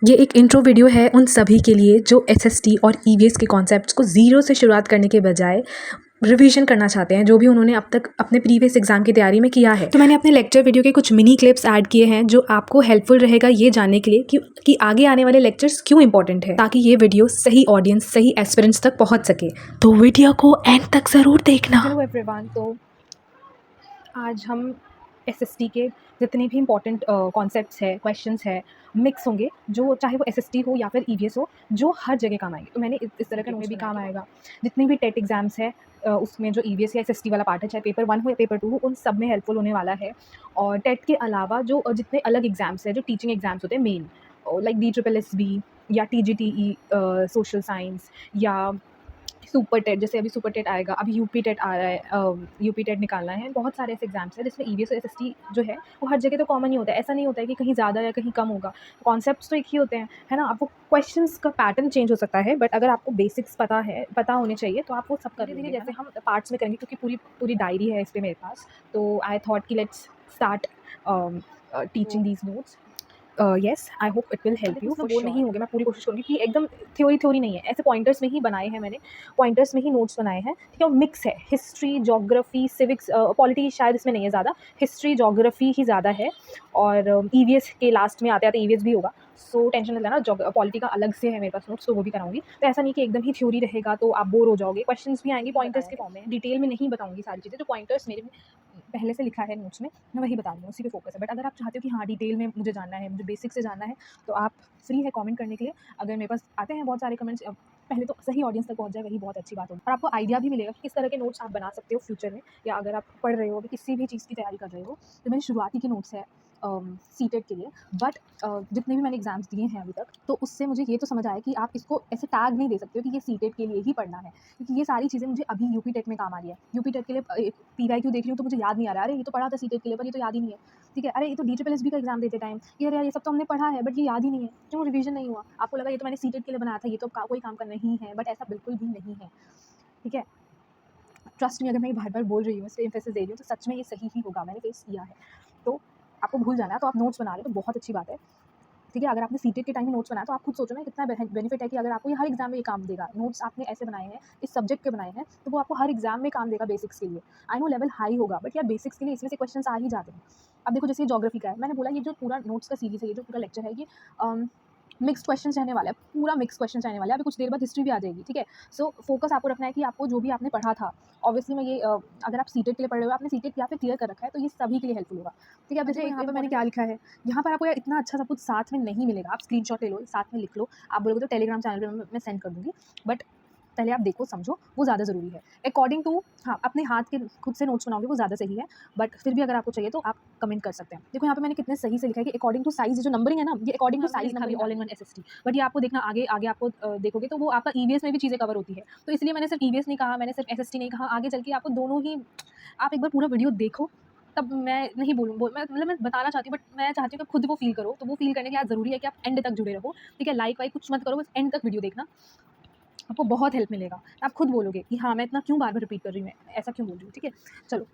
ये एक intro video है उन सभी के लिए जो एसएसटी और ईवीएस के कॉन्सेप्ट्स को ज़ीरो से शुरुआत करने के बजाय रिवीजन करना चाहते हैं, जो भी उन्होंने अब तक अपने प्रीवियस एग्जाम की तैयारी में किया है। तो मैंने अपने लेक्चर वीडियो के कुछ मिनी क्लिप्स ऐड किए हैं जो आपको हेल्पफुल रहेगा ये जानने के लिए कि आगे आने वाले लेक्चर्स क्यों इंपॉर्टेंट है, ताकि ये वीडियो सही ऑडियंस, सही एस्पिरेंट्स तक पहुंच सके। तो वीडियो को एंड तक ज़रूर देखना। हेलो एवरीवन, तो आज हम एसएसटी के जितने भी इम्पोर्टेंट कॉन्सेप्ट्स है, क्वेश्चंस है, मिक्स होंगे, जो चाहे वो एसएसटी हो या फिर ईवीएस हो, जो हर जगह काम आएंगे। तो मैंने इस तरह के नोट्स भी काम आएगा। जितने भी टेट एग्जाम्स है उसमें जो ईवीएस या एसएसटी वाला पार्ट है, चाहे पेपर 1 हो या पेपर 2 हो, उन सब में हेल्पफुल होने वाला है। और टेट के अलावा जो जितने अलग एग्जाम्स है, जो टीचिंग एग्जाम्स होते हैं मेन, लाइक DSSB या TGTE सोशल साइंस, या सुपर टेट, जैसे अभी सुपर टेट आएगा, अभी यूपी टेट आ रहा है, यूपी टेट निकालना है। बहुत सारे ऐसे एग्जाम्स हैं जिसमें ईवीएस और एसएसटी जो है वो हर जगह तो कॉमन ही होता है। ऐसा नहीं होता है कि कहीं ज़्यादा या कहीं कम होगा। कॉन्सेप्ट्स तो एक ही होते हैं, है ना। आपको क्वेश्चंस का पैटर्न चेंज हो सकता है, बट अगर आपको बेसिक्स पता होने चाहिए तो आप वो सब कर लेंगे। जैसे हम पार्ट्स में करेंगे, क्योंकि पूरी डायरी है इस पर मेरे पास, तो आई थॉट कि let's start teaching these notes. Yes, I hope it will help you. Bore नहीं होंगे, मैं पूरी कोशिश करूँगी कि एकदम थ्योरी नहीं है, ऐसे पॉइंटर्स में ही बनाए हैं मैंने, पॉइंटर्स में ही नोट्स बनाए हैं, ठीक है। और मिक्स है, हिस्ट्री, ज्योग्राफी, सिविक्स, पॉलिटी शायद इसमें नहीं है ज़्यादा, हिस्ट्री ज्योग्राफी ही ज़्यादा है। और ईवीएस के लास्ट में आते आते ईवीएस भी होगा, सो टेंशन नहीं लेना। पॉलिटी का अलग से है मेरे पास नोट्स, तो वो भी कराऊंगी। तो ऐसा नहीं कि एकदम ही थ्योरी रहेगा तो आप बोर हो जाओगे। क्वेश्चंस भी आएंगे पॉइंटर्स के फॉर्म में, डिटेल में नहीं बताऊंगी सारी चीज़ें। जो पॉइंटर्स मेरे पहले से लिखा है नोट्स में, मैं वही बता दूँगी, उसी पे फोकस है। बट अगर आप चाहते हो कि हाँ डिटेल में मुझे जानना है, मुझे बेसिक से जानना है, तो आप फ्री है कमेंट करने के लिए। अगर मेरे पास आते हैं बहुत सारे कमेंट्स, पहले तो सही ऑडियंस तक पहुंच जाए, वही बहुत अच्छी बात होगी। और आपको आइडिया भी मिलेगा कि किस तरह के नोट्स आप बना सकते हो फ्यूचर में, या अगर आप पढ़ रहे हो, अभी किसी भी चीज़ की तैयारी कर रहे हो। तो मेरे शुरुआती के नोट्स है सीटेट के लिए, बट जितने भी मैंने एग्जाम्स दिए हैं अभी तक, तो उससे मुझे ये तो समझ आया कि आप इसको ऐसे टैग नहीं दे सकते हो कि ये सीटेट के लिए ही पढ़ना है, क्योंकि ये सारी चीज़ें मुझे अभी यूपी टेट में काम आ रही है। यूपी टेट के लिए PYQ देख रही हूँ तो मुझे याद नहीं आ रहा है, अरे ये तो पढ़ा था सीटेट के लिए पर ये तो याद ही नहीं है, ठीक है। अरे ये तो DSSB का एग्जाम देते टाइम ये, अरे यार ये सब तो हमने पढ़ा है बट ये याद ही नहीं है, क्यों रिवीजन नहीं हुआ। आपको लगा ये तो मैंने सीटेट के लिए बनाया था, ये तो कोई काम का नहीं है, बट ऐसा बिल्कुल भी नहीं है, ठीक है। ट्रस्ट में, अगर मैं बार बार बोल रही हूँ, इस पर एम्फेसिस दे रही हूँ, तो सच में ये सही ही होगा, मैंने फेस किया है। तो आपको भूल जाना है, तो आप नोट्स बना रहे हो तो बहुत अच्छी बात है, ठीक है। अगर आपने सीटेट के टाइम में नोट्स बनाया तो आप खुद सोचो ना कितना बेनिफिट है कि अगर आपको ये हर एग्जाम में ये काम देगा। नोट्स आपने ऐसे बनाए हैं, इस सब्जेक्ट के बनाए हैं, तो वो आपको हर एग्जाम में काम देगा बेसिक्स के लिए। आई नो लेवल हाई होगा, बट यार बेसिक्स के लिए इसमें से क्वेश्चन आ ही जाते हैं। अब देखो जैसे ज्योग्राफी का है, मैंने बोला ये जो पूरा नोट्स का सीरीज है, ये जो पूरा लेक्चर है, ये मिक्स क्वेश्चन रहने वाला है, पूरा मिक्स क्वेश्चन रहने वाला है। अभी कुछ देर बाद हिस्ट्री भी आ जाएगी, ठीक है। सो फोकस आपको रखना है कि आपको जो भी आपने पढ़ा था, ऑब्वियसली मैं ये अगर आप सीटेट के लिए पढ़ रहे हो, आपने सीटेट या फिर क्लियर कर रखा है, तो ये सभी के लिए हेल्पफुल होगा, ठीक है। अब जैसे यहाँ पर मैंने क्या लिखा है, यहाँ पर आपको यार इतना अच्छा सब कुछ साथ में नहीं मिलेगा। आप स्क्रीनशॉट ले लो, साथ में लिख लो, आप बोलोगे तो टेलीग्राम चैनल पर मैं सेंड कर दूँगी, बट पहले आप देखो समझो, वो ज़्यादा ज़रूरी है। अकॉर्डिंग टू, हाँ, अपने हाथ के खुद से नोट्स बनाओगे वो ज़्यादा सही है, बट फिर भी अगर आपको चाहिए तो आप कमेंट कर सकते हैं। देखो यहाँ पे मैंने कितने सही से लिखा है कि अकॉर्डिंग टू साइज़, जो नंबरिंग है ना, ये according to size numbering all in one SST. But ये आपको देखना आगे आगे आपको देखोगे तो वो आपका ईवीएस में भी चीज़ें कवर होती है। तो इसलिए मैंने सिर्फ ईवीएस नहीं कहा, मैंने सिर्फ एसएसटी नहीं कहा, आगे चल के आपको दोनों ही, आप एक बार पूरा वीडियो देखो, तब मैं नहीं मैं मतलब मैं बताना चाहती हूँ, बट मैं चाहती हूँ कि खुद वो फील करो। तो वो फील करने के लिए ज़रूरी है कि आप एंड तक जुड़े रहो, ठीक है। लाइक वाइक कुछ मत करो, बस एंड तक वीडियो देखना, आपको बहुत हेल्प मिलेगा। आप खुद बोलोगे कि हाँ मैं इतना क्यों बार बार रिपीट कर रही हूँ, मैं ऐसा क्यों बोल रही हूँ, ठीक है। चलो